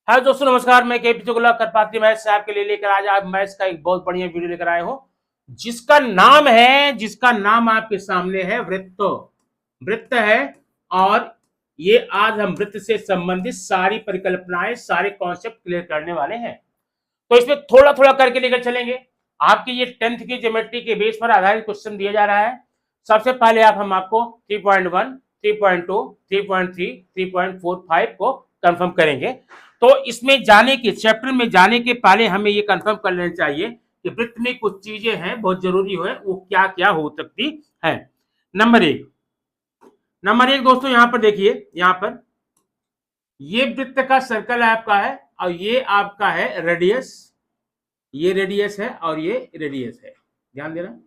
हाय दोस्तों, नमस्कार। मैं केपी चुगला करपाती मैथ्स से आपके लिए लेकर आज मैथ्स का एक बहुत बढ़िया वीडियो लेकर आए हूं, जिसका नाम आपके सामने है वृत्त। वृत्त है। और ये आज हम वृत्त से संबंधित सारी परिकल्पनाएं, सारे कॉन्सेप्ट क्लियर करने वाले हैं। तो इसमें थोड़ा थोड़ा करके लेकर चलेंगे। आपके ये 10th की ज्योमेट्री के बेस पर आधारित क्वेश्चन दिया जा रहा है। सबसे पहले हम आपको 3.1, 3.2, 3.3, 3.45 को कंफर्म करेंगे। तो इसमें जाने के चैप्टर में जाने के पहले हमें ये कंफर्म कर लेना चाहिए कि वृत्त में कुछ चीजें हैं बहुत जरूरी है, वो क्या क्या हो सकती है। नंबर एक दोस्तों, यहां पर देखिए, यहां पर ये वृत्त का सर्कल आपका है और ये आपका है रेडियस। ये रेडियस है और ये रेडियस है, ध्यान देना।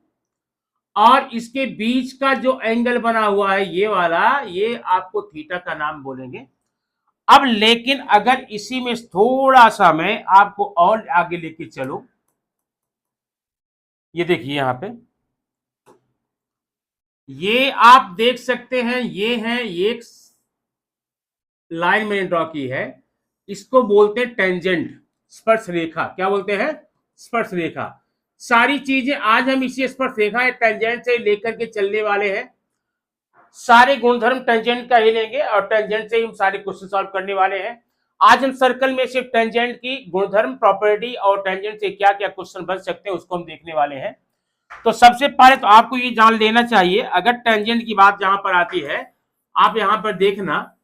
और इसके बीच का जो एंगल बना हुआ है ये वाला, ये आपको थीटा का नाम बोलेंगे। अब लेकिन अगर इसी में थोड़ा सा मैं आपको और आगे लेके चलूं, ये देखिए यहां पे ये आप देख सकते हैं, ये है, ये एक लाइन मैंने ड्रॉ की है, इसको बोलते हैं टेंजेंट, स्पर्श रेखा। क्या बोलते हैं? स्पर्श रेखा। सारी चीजें आज हम इसी स्पर्श रेखा या टेंजेंट से लेकर के चलने वाले हैं। सारे गुणधर्म टेंजेंट का ही लेंगे और टेंजेंट से हम सारे क्वेश्चन सॉल्व करने वाले हैं। आज हम सर्कल में सिर्फ टेंजेंट की गुणधर्म, प्रॉपर्टी और टेंजेंट से क्या क्या क्वेश्चन बन सकते हैं उसको हम देखने वाले हैं। तो सबसे पहले तो आपको ये जान लेना चाहिए, अगर टेंजेंट की बात जहां पर आती है, आप यहां पर देखना,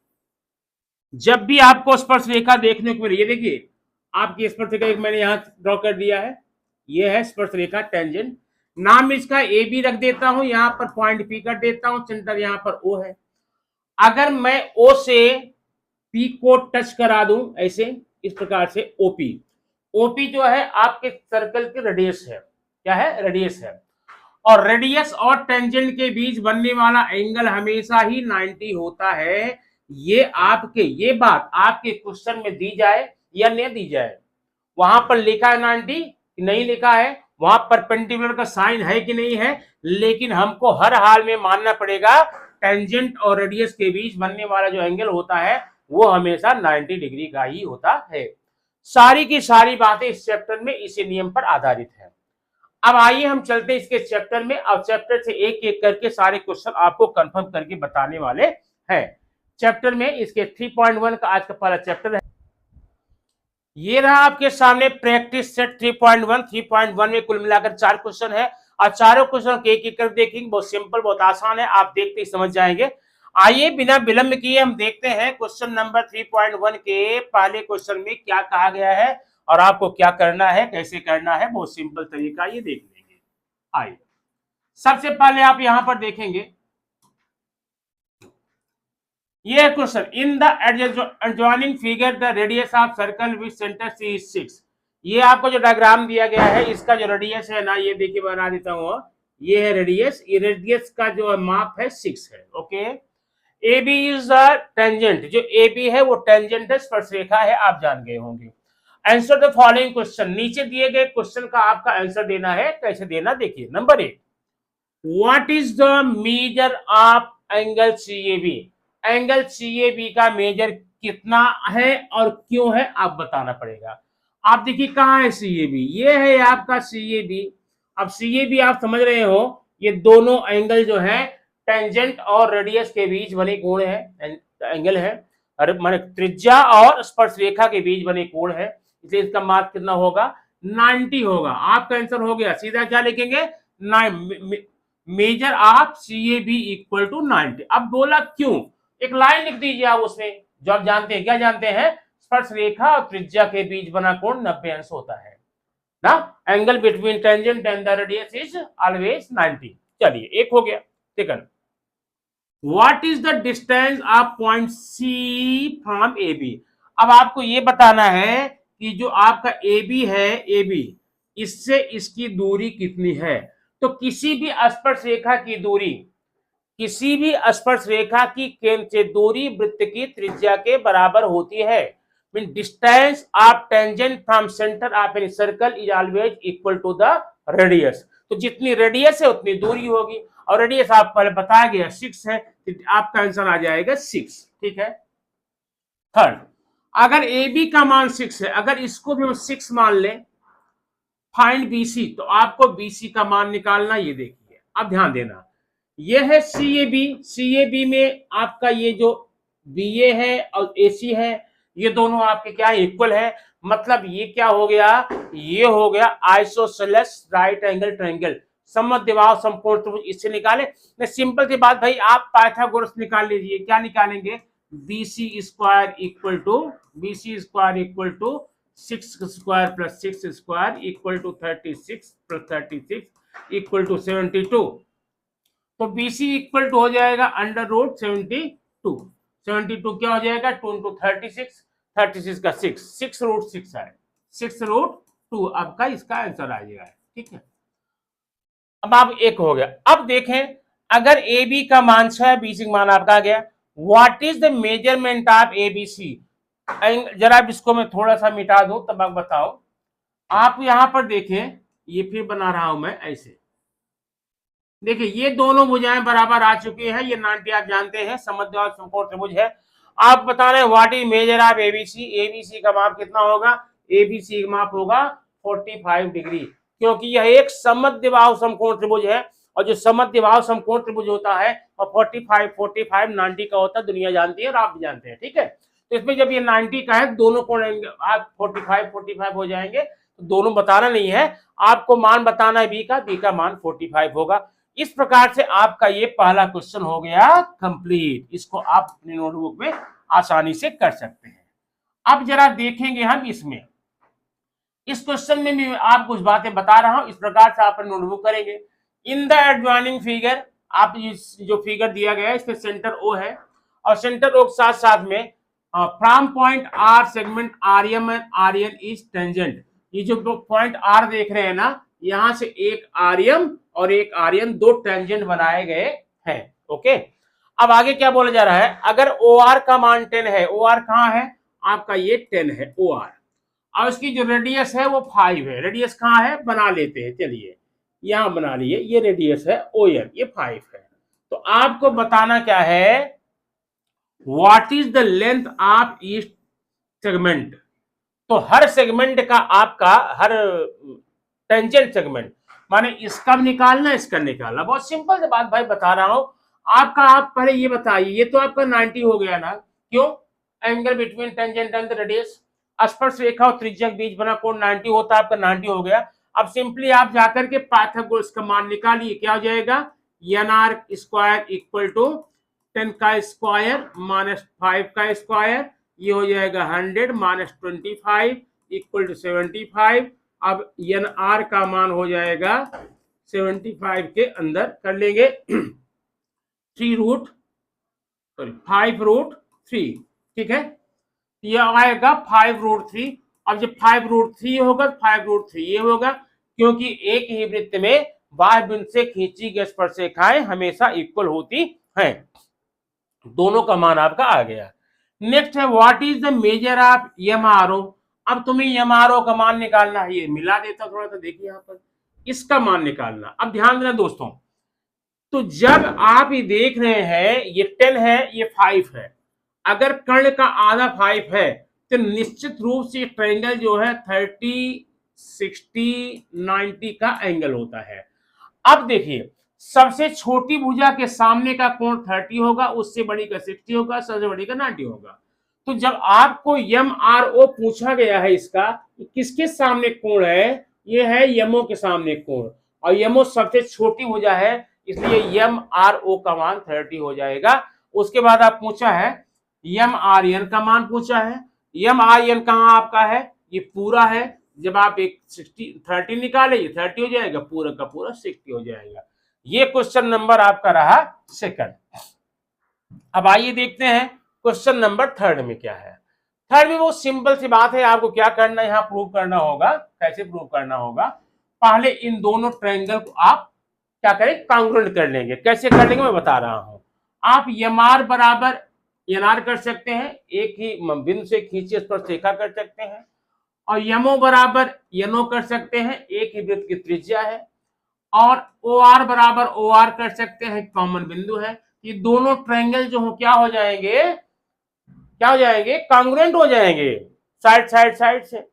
जब भी आपको स्पर्श रेखा देखने को मिले, ये देखिए आपकी स्पर्श रेखा एक मैंने यहां ड्रॉ कर दिया है, ये है स्पर्श रेखा टेंजेंट। नाम इसका ए बी रख देता हूं, यहां पर पॉइंट पी कर देता हूं, सेंटर यहां पर ओ है। अगर मैं ओ से पी को टच करा दूं ऐसे, इस प्रकार से ओपी, ओपी जो है आपके सर्कल की रेडियस है। क्या है? रेडियस है। और रेडियस और टेंजेंट के बीच बनने वाला एंगल हमेशा ही 90 होता है। ये बात आपके क्वेश्चन में दी जाए या नहीं दी जाए, वहां पर लिखा है 90 कि नहीं लिखा है, वहां परपेंडिकुलर का साइन है कि नहीं है, लेकिन हमको हर हाल में मानना पड़ेगा टेंजेंट और रेडियस के बीच बनने वाला जो एंगल होता है वो हमेशा 90 डिग्री का ही होता है। सारी की सारी बातें इस चैप्टर में इसी नियम पर आधारित है। अब आइए हम चलते हैं इसके चैप्टर में। अब चैप्टर से एक एक करके सारे क्वेश्चन आपको कंफर्म करके बताने वाले हैं। चैप्टर में इसके 3.1 का आज का पहला चैप्टर है। ये रहा आपके सामने प्रैक्टिस सेट 3.1। 3.1 में कुल मिलाकर 4 क्वेश्चन है और चारों क्वेश्चन एक एक कर देखेंगे। बहुत सिंपल, बहुत आसान है, आप देखते ही समझ जाएंगे। आइए बिना विलंब किए हम देखते हैं क्वेश्चन नंबर 3.1 के पहले क्वेश्चन में क्या कहा गया है और आपको क्या करना है, कैसे करना है। बहुत सिंपल तरीका, ये देख लेंगे। आइए सबसे पहले आप यहां पर देखेंगे, ये question, in the adjoining figure the radius of circle with centre C is 6। ये आपको जो डायग्राम दिया गया है, इसका जो रेडियस है ना, ये देखिए बना देता हूं, ये है रेडियस। ये रेडियस का जो माप है 6 है। Okay. A B is the tangent, जो ए बी है वो टेंजेंट है, स्पर्शरेखा है, आप जान गए होंगे। आंसर द फॉलोइंग क्वेश्चन, नीचे दिए गए क्वेश्चन का आपका आंसर देना है। कैसे देना देखिए। Number 1, what is the measure of angle C A B. Angle C A B का मेजर कितना है और क्यों है, आप बताना पड़ेगा। आप देखिए कहां है सी ए बी, ये है आपका सी ए बी। अब सी ए बी आप समझ रहे हो, ये दोनों एंगल जो है टेंजेंट और रेडियस के बीच बने कोण है, एंगल है। अरे माने त्रिज्या और स्पर्श रेखा के बीच बने कोण है, इसलिए इसका मार्क कितना होगा? 90 होगा। आपका आंसर हो गया। सीधा क्या लिखेंगे? Measure of C A B equal to 90। अब बोला क्यों, एक लाइन लिख दीजिए आप उसमें, जो आप जानते हैं। क्या जानते हैं? स्पर्श रेखा और त्रिज्या के बीच बना कोण 90 अंश होता है ना। Angle between tangent and the radius is always 90। चलिए, एक हो गया। Second, what is the distance of point C from A B. अब आपको ये बताना है कि जो आपका ए बी है, ए बी, इससे इसकी दूरी कितनी है। तो किसी भी स्पर्श रेखा की दूरी, किसी भी स्पर्श रेखा की केंद्र से दूरी वृत्त की त्रिज्या के बराबर होती है। Mean distance of tangent from centre of any circle is always equal to the radius. तो जितनी रेडियस है उतनी दूरी होगी, और रेडियस आप पहले बताया गया 6 है, तो आपका आंसर आ जाएगा 6। ठीक है। थर्ड, अगर ए बी का मान 6 है, अगर इसको भी हम 6 मान लें, फाइंड बीसी, तो आपको बीसी का मान निकालना। ये देखिए, अब ध्यान देना, ये है सी A B, C A B में आपका ये जो बी ए है और ए सी है, ये दोनों आपके क्या इक्वल है, मतलब ये क्या हो गया, ये हो गया आइसोसेलेस राइट एंगल ट्रायंगल, समद्विबाहु समकोण त्रिभुज। इससे निकाले, सिंपल सी बात भाई, आप पाइथागोरस निकाल लीजिए। क्या निकालेंगे, BC square equal to, BC square equal to 6 square plus 6 square equal to 36 plus 36 equal to 72। तो बीसी इक्वल टू हो जाएगा अंडर रूट 72। 72 क्या हो जाएगा, 2 इंटू 36, 36 का 6 रूट 6 है, 6 रूट 2 आपका इसका आंसर आ जाएगा। ठीक है, अब आप एक हो गया। अब देखें, अगर ए बी का मान 6 है, बीसी का मान आपका आ गया, what is the measurement of A B C. जरा इसको मैं थोड़ा सा मिटा दूं तब आप बताओ। आप यहां पर देखें, ये फिर बना रहा हूं मैं ऐसे, देखिए ये दोनों भुजाएं बराबर आ चुकी हैं, ये 90 आप जानते हैं समद्विबाहु समकोण त्रिभुज है। आप बता रहे हैं what is measure of ABC, ABC का माप कितना होगा, एबीसी का माप होगा 45 डिग्री, क्योंकि यह एक समद्विबाहु समकोण त्रिभुज है, और जो समद्विबाहु समकोण त्रिभुज होता है और 45 90 का होता है, दुनिया जानती है और आप भी जानते हैं। ठीक है, तो इसमें जब ये 90 का है, दोनों कोण आप 45 हो जाएंगे, तो दोनों बताना नहीं है, आपको मान बताना है बी का मान 45 होगा। इस प्रकार से आपका ये पहला क्वेश्चन हो गया कंप्लीट। इसको आप अपने नोटबुक में आसानी से कर सकते हैं। अब जरा देखेंगे हम इसमें, इस क्वेश्चन में भी आप कुछ बातें बता रहा हूं, इस प्रकार से आप नोटबुक करेंगे। इन द एडजॉइनिंग फिगर, आप जो फिगर दिया गया है इसमें सेंटर ओ है, और सेंटर ओ के साथ साथ में from point R segment R M and R N is tangent. ये जो पॉइंट आर देख रहे हैं ना, यहां से एक आर्यन और एक आर्यन, दो टेंजेंट बनाए गए हैं। ओके, अब आगे क्या बोला जा रहा है, अगर ओ आर का मान 10 है, ओ आर कहां है आपका, ये 10 है ओ आर, और उसकी जो रेडियस है वो 5 है। रेडियस कहां है, बना लेते हैं, चलिए यहां बना लिए, ये रेडियस है ओ एन, ये 5 है। तो आपको बताना क्या है, what is the length of each segment. तो हर सेगमेंट का आपका, हर टेंजेंट सेगमेंट माने इसका भी निकालना, इसका निकालना। बहुत सिंपल सी बात भाई बता रहा हूं आपका। आप पहले ये बताइए, ये तो आपका 90 हो गया ना, क्यों, angle between tangent and radius, स्पर्श रेखा और त्रिज्या के बीच बना कोण 90 होता है, आपका 90 हो गया। अब सिंपली आप जाकर के पाइथागोरस का मान निकालिए, क्या हो जाएगा, N R square equal to 10 का स्क्वायर माइनस 5 का स्क्वायर, ये हो जाएगा 100 माइनस 25 इक्वल टू 75। अब एन आर का मान हो जाएगा 75 के अंदर कर लेंगे 5 रूट 3, ठीक है, यह आएगा 5 रूट 3। अब जब 5 रूट 3 होगा, 5 रूट 3 ये होगा, क्योंकि एक ही वृत्त में बाह्य बिंदु से खींची गई स्पर्शरेखाएं हमेशा इक्वल होती हैं। दोनों का मान आपका आ गया। नेक्स्ट है what is the measure of MRO. अब तुम्हें एमआरओ का मान निकालना है, ये मिला देता थोड़ा सा, देखिए यहाँ पर इसका मान निकालना। अब ध्यान देना दोस्तों, तो जब आप ये देख रहे हैं ये 10 है, ये 5 है, अगर कर्ण का आधा 5 है तो निश्चित रूप से ट्रायंगल जो है 30 60 90 का एंगल होता है। अब देखिए, सबसे छोटी भुजा के सामने का कोण 30 होगा, उससे बड़ी का 60 होगा, सबसे बड़ी का 90 होगा। तो जब आपको एम आर ओ पूछा गया है, इसका किसके सामने कोण है, ये है यमो के सामने कोण, और यमो सबसे छोटी भुजा है, इसलिए एम आर ओ का मान 30 हो जाएगा। उसके बाद आप पूछा है एम आर एन का मान पूछा है, एम आर एन कहाँ आपका है, ये पूरा है, जब आप एक 30 निकाले, ये 30 हो जाएगा, पूरा का पूरा 60 हो जाएगा। ये क्वेश्चन नंबर आपका रहा सेकंड। अब आइए देखते हैं क्वेश्चन नंबर थर्ड में क्या है। थर्ड में वो सिंपल सी बात है, आपको क्या करना है, यहाँ प्रूव करना होगा। कैसे प्रूव करना होगा, पहले इन दोनों ट्रायंगल को आप क्या करें, कांग्रुएंट कर लेंगे। कैसे कर लेंगे मैं बता रहा हूं। आप एमआर बराबर एनआर कर सकते हैं, एक ही बिंदु से खींची स्पर्शरेखा कर सकते हैं, और यमो बराबर यनो कर सकते हैं, एक ही वृत्त की त्रिज्या है, और ओ आर बराबर ओ आर कर सकते हैं, कॉमन बिंदु है। ये दोनों ट्रायंगल जो हो क्या हो जाएंगे, क्या हो जाएंगे, कांग्रुएंट हो जाएंगे साइड साइड साइड से।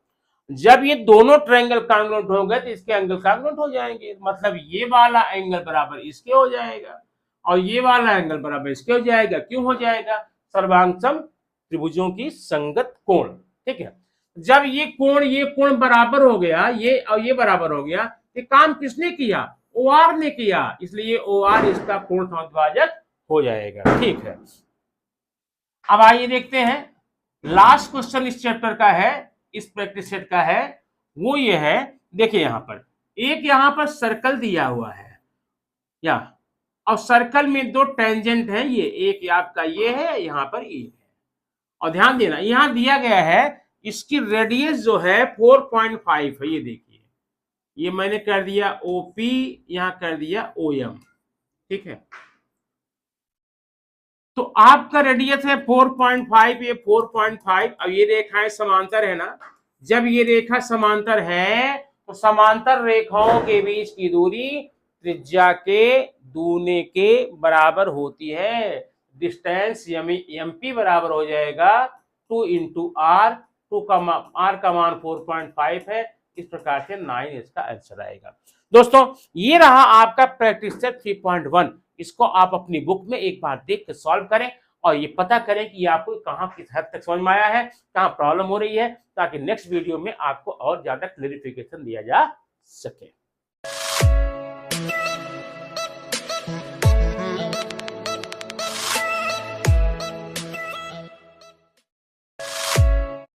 जब ये दोनों ट्रायंगल कांग्रुएंट हो गए तो इसके एंगल कांग्रुएंट हो जाएंगे, मतलब ये वाला एंगल बराबर इसके हो जाएगा और ये वाला एंगल बराबर इसके हो जाएगा। क्यों हो जाएगा, सर्वांग त्रिभुजों की संगत कोण। ठीक है, जब ये कोण बराबर हो गया, ये और ये बराबर हो गया, ये काम किसने किया, ओ आर ने किया, इसलिए ओ आर इसका कोण समद्विभाजक हो जाएगा। ठीक है, अब आइए देखते हैं लास्ट क्वेश्चन इस चैप्टर का है, इस प्रैक्टिस सेट का है, वो ये है, देखिए यहां पर एक यहां पर सर्कल दिया हुआ है या, और सर्कल में दो टेंजेंट है, ये एक आपका ये है, यहां पर ये है, और ध्यान देना यहां दिया गया है इसकी रेडियस जो है 4.5 है, ये देखिए, ये मैंने कर दिया ओपी, यहां कर दिया ओएम। ठीक है, तो आपका रेडियस है 4.5, ये 4.5, अब ये रेखाएं समांतर है ना, जब ये रेखा समांतर है तो समांतर रेखाओं के बीच की दूरी त्रिज्या के दूने के बराबर होती है। डिस्टेंस एमपी बराबर हो जाएगा 2 इंटू आर, आर का मान 4.5 है। इस प्रकार से 9 इसका आंसर आएगा। दोस्तों ये रहा आपका प्रैक्टिस सेट 3.1। इसको आप अपनी बुक में एक बार देख के सॉल्व करें और ये पता करें कि आपको कहां किस हद तक समझ में आया है, कहां प्रॉब्लम हो रही है, ताकि नेक्स्ट वीडियो में आपको और ज्यादा क्लैरिफिकेशन दिया जा सके।